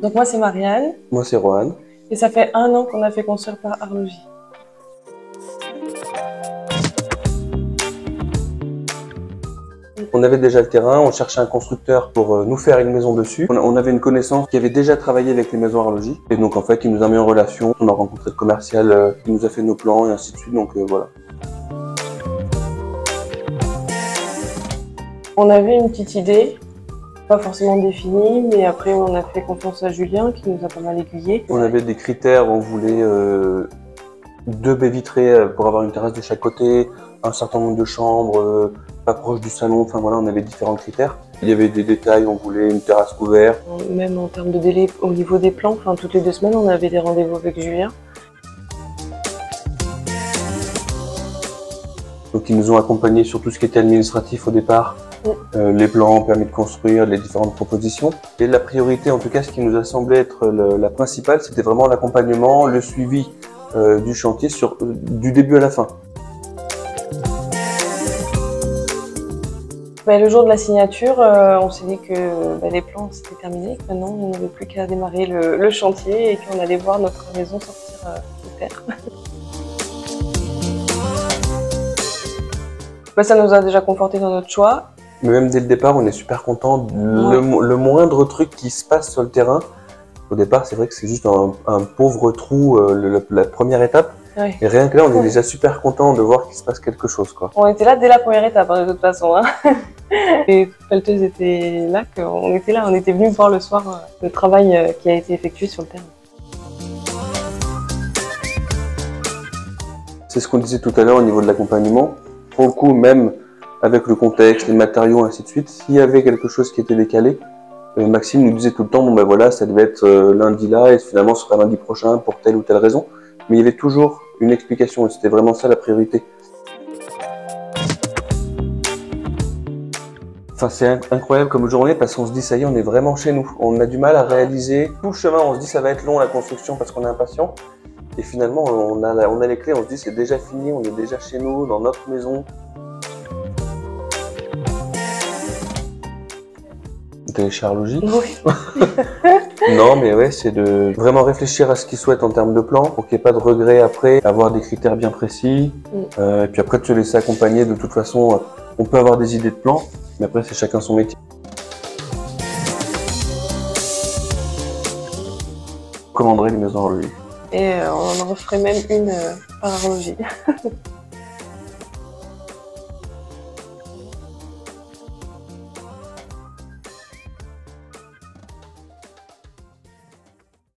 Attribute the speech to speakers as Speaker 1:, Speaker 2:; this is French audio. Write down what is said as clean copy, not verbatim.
Speaker 1: Donc moi c'est Marianne.
Speaker 2: Moi c'est Rohan.
Speaker 1: Et ça fait 1 an qu'on a fait construire par Arlogie.
Speaker 2: On avait déjà le terrain, on cherchait un constructeur pour nous faire une maison dessus. On avait une connaissance qui avait déjà travaillé avec les maisons Arlogie. Et donc en fait, il nous a mis en relation. On a rencontré le commercial qui nous a fait nos plans et ainsi de suite. Donc voilà.
Speaker 1: On avait une petite idée, pas forcément définie, mais après on a fait confiance à Julien qui nous a pas mal aiguillé.
Speaker 2: On avait des critères, on voulait 2 baies vitrées pour avoir une terrasse de chaque côté, un certain nombre de chambres, pas proche du salon, enfin voilà, on avait différents critères. Il y avait des détails, on voulait une terrasse couverte.
Speaker 1: Même en termes de délai au niveau des plans, enfin toutes les 2 semaines on avait des rendez-vous avec Julien.
Speaker 2: Donc ils nous ont accompagnés sur tout ce qui était administratif au départ. Les plans, permis de construire, les différentes propositions. Et la priorité, en tout cas, ce qui nous a semblé être la principale, c'était vraiment l'accompagnement, le suivi du chantier du début à la fin.
Speaker 1: Le jour de la signature, on s'est dit que les plans c'était terminé, que maintenant on n'avait plus qu'à démarrer le chantier et qu'on allait voir notre maison sortir de terre. Ça nous a déjà conforté dans notre choix.
Speaker 2: Mais même dès le départ, on est super content. Le moindre truc qui se passe sur le terrain, au départ, c'est vrai que c'est juste un pauvre trou, la première étape.
Speaker 1: Ouais.
Speaker 2: Et rien que là, on est déjà super content de voir qu'il se passe quelque chose, quoi.
Speaker 1: On était là dès la première étape, de toute façon. Les pelleteuses étaient là, on était venus voir le soir le travail qui a été effectué sur le terrain.
Speaker 2: C'est ce qu'on disait tout à l'heure au niveau de l'accompagnement. Pour le coup, même avec le contexte, les matériaux, ainsi de suite, s'il y avait quelque chose qui était décalé, Maxime nous disait tout le temps, bon ben voilà, ça devait être lundi là, et finalement ce sera lundi prochain pour telle ou telle raison. Mais il y avait toujours une explication, et c'était vraiment ça la priorité. Enfin, c'est incroyable comme journée parce qu'on se dit, ça y est, on est vraiment chez nous. On a du mal à réaliser tout le chemin, on se dit, ça va être long la construction parce qu'on est impatient. Et finalement, on a les clés, on se dit, c'est déjà fini, on est déjà chez nous, dans notre maison. T'es chez Arlogie ?
Speaker 1: Oui.
Speaker 2: Non, mais ouais, c'est de vraiment réfléchir à ce qu'ils souhaitent en termes de plan pour qu'il n'y ait pas de regrets après, avoir des critères bien précis. Et puis après, de se laisser accompagner. De toute façon, on peut avoir des idées de plans, mais après, c'est chacun son métier. On commanderait les maisons Arlogie.
Speaker 1: Et on en referait même une par Arlogie.